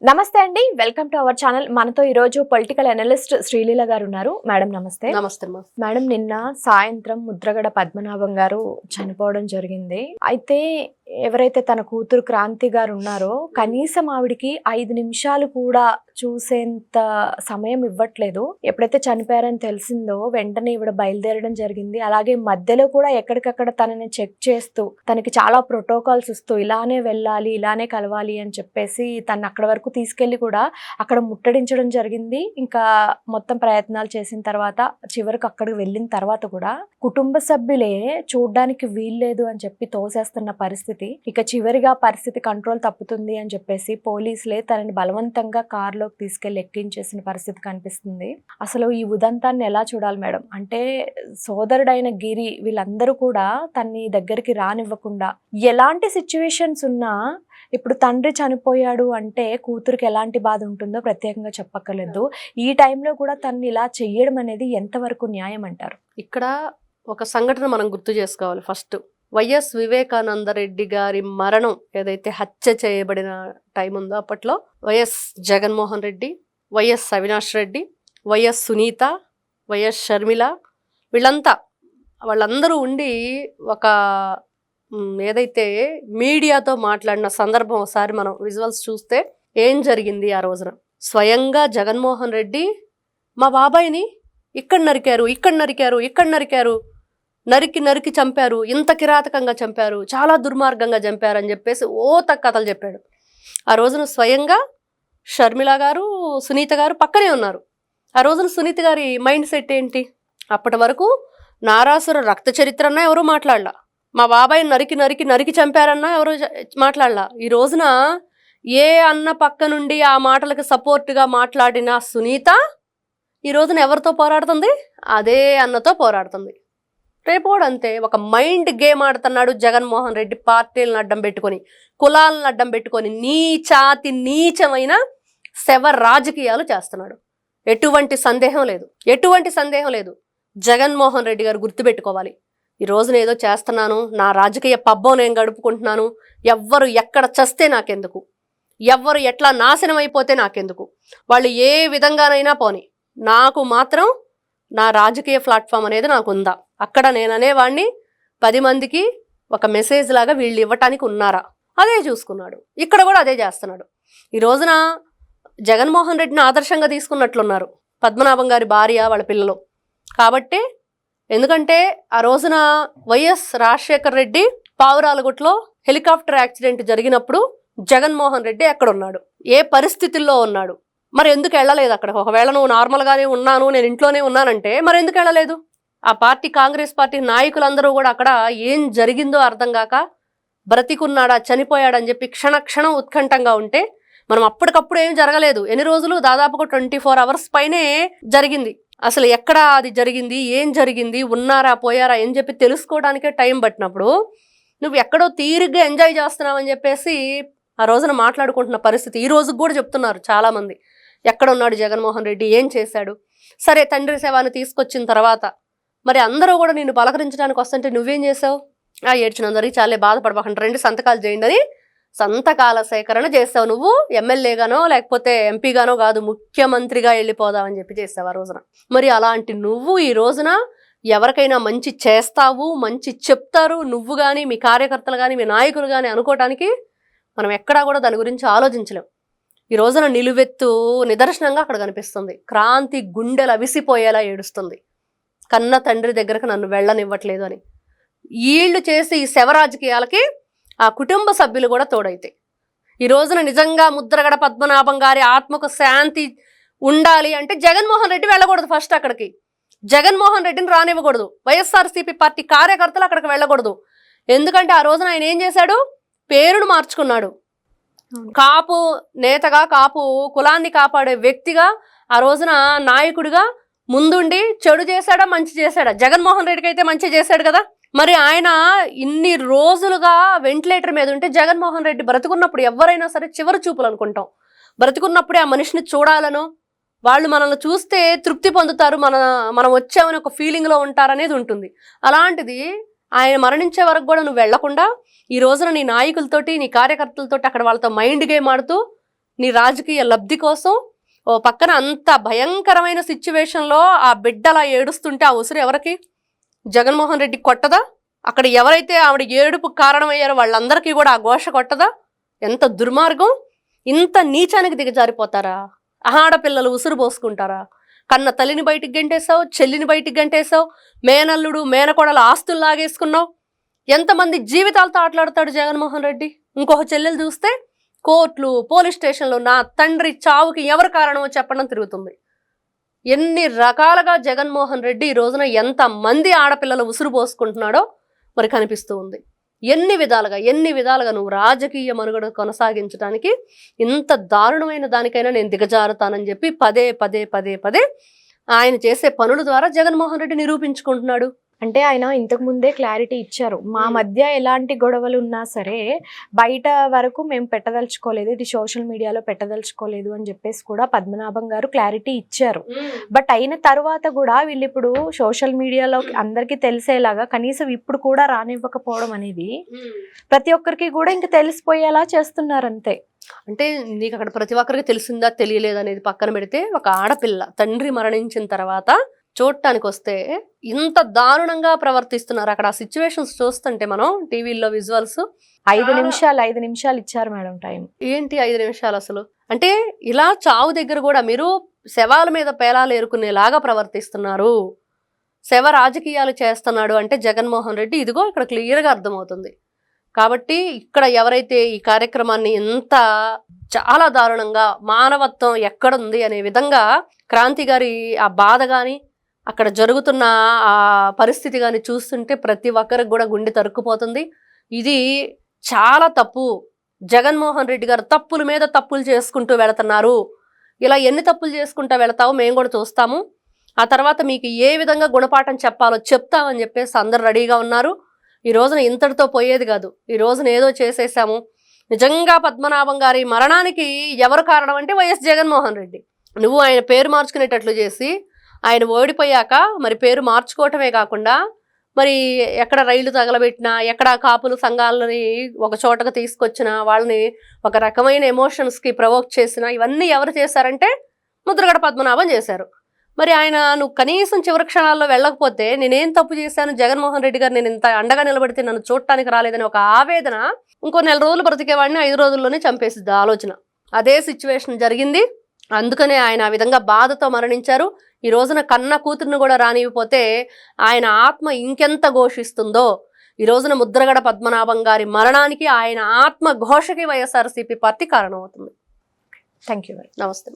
నమస్తే అండి, welcome to our channel. మనతో ఈ రోజు పొలిటికల్ అనలిస్ట్ శ్రీలీల గారు ఉన్నారు. మేడం నమస్తే. నమస్తే మేడం, నిన్న సాయంత్రం ముద్రగడ పద్మనాభం గారు చనిపోవడం జరిగింది. అయితే ఎవరైతే తన కూతురు క్రాంతి గారు ఉన్నారో కనీసం ఆవిడికి 5 నిమిషాలు కూడా చూసేంత సమయం ఇవ్వట్లేదు. ఎప్పుడైతే చనిపోయారని తెలిసిందో వెంటనే ఈవిడ బయలుదేరడం జరిగింది. అలాగే మధ్యలో కూడా ఎక్కడికక్కడ తనని చెక్ చేస్తూ తనకి చాలా ప్రోటోకాల్స్ ఇస్తూ ఇలానే వెళ్ళాలి, ఇలానే కలవాలి అని చెప్పేసి తను అక్కడ వరకు తీసుకెళ్లి కూడా అక్కడ ముట్టడించడం జరిగింది. ఇంకా మొత్తం ప్రయత్నాలు చేసిన తర్వాత చివరికి అక్కడికి వెళ్ళిన తర్వాత కూడా కుటుంబ సభ్యులే చూడ్డానికి వీల్లేదు అని చెప్పి తోసేస్తున్న పరిస్థితి. ఇక చివరిగా పరిస్థితి కంట్రోల్ తప్పుతుంది అని చెప్పేసి పోలీసులే తనని బలవంతంగా కారులోకి తీసుకెళ్లి ఎక్కించేసిన పరిస్థితి కనిపిస్తుంది. అసలు ఈ ఉదంతాన్ని ఎలా చూడాలి మేడం? అంటే సోదరుడైన గిరి వీళ్ళందరూ కూడా తన్ని దగ్గరికి రానివ్వకుండా ఎలాంటి సిచ్యువేషన్స్ ఉన్నా, ఇప్పుడు తండ్రి చనిపోయాడు అంటే కూతురికి ఎలాంటి బాధ ఉంటుందో ప్రత్యేకంగా చెప్పక్కర్లేదు. ఈ టైంలో కూడా తన్ని ఇలా చెయ్యడం అనేది ఎంతవరకు న్యాయం అంటారు? ఇక్కడ ఒక సంఘటన మనం గుర్తు చేసుకోవాలి. ఫస్ట్ వైఎస్ వివేకానంద రెడ్డి గారి మరణం ఏదైతే హత్య చేయబడిన టైం ఉందో అప్పట్లో YS Jaganmohan Reddy, YS Avinash Reddy, YS Sunitha, YS Sharmila వాళ్ళందరూ ఉండి ఒక ఏదైతే మీడియాతో మాట్లాడిన సందర్భం ఒకసారి మనం విజువల్స్ చూస్తే ఏం జరిగింది ఆ రోజున. స్వయంగా జగన్మోహన్ రెడ్డి మా బాబాయిని ఇక్కడ నరికారు, నరికి చంపారు, ఇంత కిరాతకంగా చంపారు, చాలా దుర్మార్గంగా చంపారు అని చెప్పేసి కథలు చెప్పాడు. ఆ రోజున స్వయంగా షర్మిల గారు, సునీత గారు పక్కనే ఉన్నారు. ఆ రోజున సునీత గారి మైండ్ సెట్ ఏంటి? అప్పటి వరకు నారాసుర రక్త చరిత్ర అన్నా ఎవరూ మాట్లాడలా, మా బాబాయ్ నరికి చంపారన్నా ఎవరు మాట్లాడలా. ఈ రోజున ఏ అన్న పక్క నుండి ఆ మాటలకు సపోర్ట్గా మాట్లాడిన సునీత ఈ రోజున ఎవరితో పోరాడుతుంది? అదే అన్నతో పోరాడుతుంది. రేపు కూడా అంతే. ఒక మైండ్ గేమ్ ఆడుతున్నాడు జగన్మోహన్ రెడ్డి, పార్టీలను అడ్డం పెట్టుకొని, కులాలను అడ్డం పెట్టుకొని నీచమైన శవ రాజకీయాలు చేస్తున్నాడు. ఎటువంటి సందేహం లేదు. జగన్మోహన్ రెడ్డి గారు గుర్తుపెట్టుకోవాలి, ఈ రోజున ఏదో చేస్తున్నాను, నా రాజకీయ పబ్బం నేను గడుపుకుంటున్నాను, ఎవ్వరు ఎక్కడ చస్తే నాకెందుకు, ఎవ్వరు ఎట్లా నాశనం అయిపోతే నాకెందుకు, వాళ్ళు ఏ విధంగానైనా పోని, నాకు మాత్రం నా రాజకీయ ప్లాట్ఫామ్ అనేది నాకు ఉందా, అక్కడ నేను అనేవాడిని 10 మందికి ఒక మెసేజ్ లాగా వీళ్ళు ఇవ్వటానికి ఉన్నారా, అదే చూసుకున్నాడు. ఇక్కడ కూడా అదే చేస్తున్నాడు. ఈ రోజున జగన్మోహన్ రెడ్డిని ఆదర్శంగా తీసుకున్నట్లున్నారు పద్మనాభం గారి భార్య, వాళ్ళ పిల్లలు. కాబట్టి ఎందుకంటే ఆ రోజున వైఎస్ రాజశేఖర్ రెడ్డి పావురాలగుట్లో హెలికాప్టర్ యాక్సిడెంట్ జరిగినప్పుడు జగన్మోహన్ రెడ్డి ఎక్కడ ఉన్నాడు, ఏ పరిస్థితుల్లో ఉన్నాడు, మరి ఎందుకు వెళ్ళలేదు అక్కడ? ఒకవేళ నువ్వు నార్మల్గానే ఉన్నాను, నేను ఇంట్లోనే ఉన్నానంటే మరి ఎందుకు వెళ్ళలేదు? ఆ పార్టీ, కాంగ్రెస్ పార్టీ నాయకులందరూ కూడా అక్కడ ఏం జరిగిందో అర్థం కాక బ్రతికున్నాడా చనిపోయాడని చెప్పి క్షణక్షణం ఉత్కంఠంగా ఉంటే, మనం అప్పటికప్పుడు ఏం జరగలేదు. ఎన్ని రోజులు? దాదాపుగా 24 hours పైనే జరిగింది. అసలు ఎక్కడ అది జరిగింది, ఏం జరిగింది, ఉన్నారా పోయారా అని చెప్పి తెలుసుకోవడానికే టైం పట్టినప్పుడు నువ్వు ఎక్కడో తీరిగ్గా ఎంజాయ్ చేస్తున్నావని చెప్పేసి ఆ రోజున మాట్లాడుకుంటున్న పరిస్థితి ఈ రోజుకు కూడా చెప్తున్నారు చాలామంది. ఎక్కడ ఉన్నాడు జగన్మోహన్ రెడ్డి, ఏం చేశాడు? సరే, తండ్రి శవాన్ని తీసుకొచ్చిన తర్వాత మరి అందరూ కూడా నిన్ను పలకరించడానికి వస్తుంటే నువ్వేం చేసావు? ఏడ్చినందరికి చాలే, బాధపడబాకండి, 2 సంతకాలు చేయండి అని సంతకాల సేకరణ చేస్తావు. నువ్వు ఎమ్మెల్యేగానో లేకపోతే ఎంపీగానో కాదు, ముఖ్యమంత్రిగా వెళ్ళిపోదామని చెప్పి చేస్తావు ఆ రోజున. మరి అలాంటి నువ్వు ఈ రోజున ఎవరికైనా మంచి చేస్తావు, మంచి చెప్తారు నువ్వు కానీ, మీ కార్యకర్తలు కానీ, మీ నాయకులు కానీ అనుకోవటానికి మనం ఎక్కడా కూడా దాని గురించి ఆలోచించలేం. ఈ రోజున నిలువెత్తు నిదర్శనంగా అక్కడ కనిపిస్తుంది. క్రాంతి గుండెలు అవిసిపోయేలా ఏడుస్తుంది, కన్న తండ్రి దగ్గరకు నన్ను వెళ్ళనివ్వట్లేదు అని. వీళ్ళు చేసి ఈ శవ రాజకీయాలకి ఆ కుటుంబ సభ్యులు కూడా తోడైతే ఈ రోజున నిజంగా ముద్రగడ పద్మనాభం గారి ఆత్మకు శాంతి ఉండాలి అంటే జగన్మోహన్ రెడ్డి వెళ్ళకూడదు. ఫస్ట్ అక్కడికి జగన్మోహన్ రెడ్డిని రానివ్వకూడదు. వైఎస్ఆర్సీపీ పార్టీ కార్యకర్తలు అక్కడికి వెళ్ళకూడదు. ఎందుకంటే ఆ రోజున ఆయన ఏం చేశాడు? పేరును మార్చుకున్నాడు. కాపు నేతగా, కాపు కులాన్ని కాపాడే వ్యక్తిగా, ఆ రోజున నాయకుడిగా ముందుండి చెడు చేశాడా, మంచి చేశాడా? జగన్మోహన్ రెడ్డికి అయితే మంచి చేశాడు కదా. మరి ఆయన ఇన్ని రోజులుగా వెంటిలేటర్ మీద ఉంటే జగన్మోహన్ రెడ్డి బ్రతుకున్నప్పుడు ఎవరైనా సరే చివరి చూపులు అనుకుంటాం. బ్రతుకున్నప్పుడే ఆ మనిషిని చూడాలనో, వాళ్ళు మనల్ని చూస్తే తృప్తి పొందుతారు, మనం వచ్చామని ఒక ఫీలింగ్లో ఉంటారనేది ఉంటుంది. అలాంటిది ఆయన మరణించే వరకు కూడా నువ్వు వెళ్లకుండా ఈ రోజున నీ నాయకులతోటి, నీ కార్యకర్తలతోటి అక్కడ వాళ్ళతో మైండ్ గేమ్ ఆడుతూ నీ రాజకీయ లబ్ధి కోసం ఓ పక్కన అంత భయంకరమైన సిచ్యువేషన్లో ఆ బిడ్డలా ఏడుస్తుంటే ఆ ఉసురు ఎవరికి? జగన్మోహన్ రెడ్డి కొట్టదా? అక్కడ ఎవరైతే ఆవిడ ఏడుపు కారణమయ్యారో వాళ్ళందరికీ కూడా ఆ ఘోష కొట్టదా? ఎంత దుర్మార్గం! ఇంత నీచానికి దిగజారిపోతారా? ఆడపిల్లలు ఉసురు పోసుకుంటారా? కన్న తల్లిని బయటికి గంటేసావు, చెల్లిని బయటికి గంటేసావు, మేనల్లుడు మేనకోడల ఆస్తులు లాగేసుకున్నావు. ఎంతమంది జీవితాలతో ఆటలాడతాడు జగన్మోహన్ రెడ్డి? ఇంకొక చెల్లెలు చూస్తే కోర్టులు, పోలీస్ స్టేషన్లు, నా తండ్రి చావుకి ఎవరు కారణమో చెప్పడం తిరుగుతుంది. ఎన్ని రకాలుగా జగన్మోహన్ రెడ్డి ఈ రోజున ఎంతమంది ఆడపిల్లలు ఉసురు పోసుకుంటున్నాడో మరి కనిపిస్తూ ఉంది. ఎన్ని విధాలుగా నువ్వు రాజకీయ మనుగడ కొనసాగించడానికి ఇంత దారుణమైన దానికైనా నేను దిగజారుతానని చెప్పి పదే ఆయన చేసే పనుల ద్వారా జగన్మోహన్ రెడ్డి నిరూపించుకుంటున్నాడు. అంటే ఆయన ఇంతకు ముందే క్లారిటీ ఇచ్చారు, మా మధ్య ఎలాంటి గొడవలు ఉన్నా సరే బయట వరకు మేము పెట్టదలుచుకోలేదు, ఇది సోషల్ మీడియాలో పెట్టదలుచుకోలేదు అని చెప్పేసి కూడా పద్మనాభం గారు క్లారిటీ ఇచ్చారు. బట్ అయిన తర్వాత కూడా వీళ్ళు ఇప్పుడు సోషల్ మీడియాలో అందరికీ తెలిసేలాగా కనీసం ఇప్పుడు కూడా రానివ్వకపోవడం అనేది ప్రతి ఒక్కరికి కూడా ఇంకా తెలిసిపోయేలా చేస్తున్నారు అంతే. అంటే నీకు అక్కడ ప్రతి ఒక్కరికి తెలిసిందా తెలియలేదా అనేది పక్కన పెడితే, ఒక ఆడపిల్ల తండ్రి మరణించిన తర్వాత చూడటానికి వస్తే ఇంత దారుణంగా ప్రవర్తిస్తున్నారు. అక్కడ ఆ సిచ్యువేషన్స్ చూస్తుంటే మనం టీవీలో విజువల్స్ 5 నిమిషాలు ఇచ్చారు మేడం టైం. ఏంటి 5 నిమిషాలు అసలు? అంటే ఇలా చావు దగ్గర కూడా మీరు శవాల మీద పేలాలు ఏరుకునేలాగా ప్రవర్తిస్తున్నారు. శవ రాజకీయాలు చేస్తున్నాడు అంటే జగన్మోహన్ రెడ్డి, ఇదిగో ఇక్కడ క్లియర్గా అర్థమవుతుంది. కాబట్టి ఇక్కడ ఎవరైతే ఈ కార్యక్రమాన్ని ఎంత చాలా దారుణంగా మానవత్వం ఎక్కడుంది అనే విధంగా క్రాంతి గారి ఆ బాధ కానీ అక్కడ జరుగుతున్న ఆ పరిస్థితి కానీ చూస్తుంటే ప్రతి ఒక్కరికి కూడా గుండె తరుక్కుపోతుంది. ఇది చాలా తప్పు. జగన్మోహన్ రెడ్డి గారు తప్పుల మీద తప్పులు చేసుకుంటూ వెళుతున్నారు. ఇలా ఎన్ని తప్పులు చేసుకుంటూ వెళతావో మేము కూడా చూస్తాము. ఆ తర్వాత మీకు ఏ విధంగా గుణపాఠం చెప్పాలో చెప్తామని చెప్పేసి అందరు రెడీగా ఉన్నారు. ఈ రోజున ఇంతటితో పోయేది కాదు. ఈ రోజున ఏదో చేసేసాము. నిజంగా పద్మనాభం గారి మరణానికి ఎవరు కారణం అంటే వైఎస్ జగన్మోహన్ రెడ్డి. నువ్వు ఆయన పేరు మార్చుకునేటట్లు చేసి ఆయన ఓడిపోయాక మరి పేరు మార్చుకోవటమే కాకుండా మరి ఎక్కడ రైళ్లు తగలబెట్టినా, ఎక్కడ కాపులు సంఘాలని ఒక చోటకు తీసుకొచ్చినా, వాళ్ళని ఒక రకమైన ఎమోషన్స్కి ప్రవోక్ చేసినా, ఇవన్నీ ఎవరు చేశారంటే ముద్రగడ పద్మనాభం చేశారు. మరి ఆయన నువ్వు కనీసం చివరి క్షణాల్లో వెళ్ళకపోతే నేనేం తప్పు చేశాను, జగన్మోహన్ రెడ్డి గారు నేను ఇంత అండగా నిలబడితే నన్ను చూడటానికి రాలేదని ఒక ఆవేదన ఇంకో 4 రోజులు బ్రతికేవాడిని 5 రోజుల్లోనే చంపేసిద్ది ఆలోచన. అదే సిచ్యువేషన్ జరిగింది. అందుకనే ఆయన ఆ విధంగా బాధతో మరణించారు. ఈ రోజున కన్న కూతురును కూడా రానివ్వకపోతే ఆయన ఆత్మ ఇంకెంత ఘోషిస్తుందో. ఈ రోజున ముద్రగడ పద్మనాభం గారి మరణానికి ఆయన ఆత్మ ఘోషకి వైఎస్ఆర్సీపీ పార్టీ కారణమవుతుంది. Thank you. నమస్తే.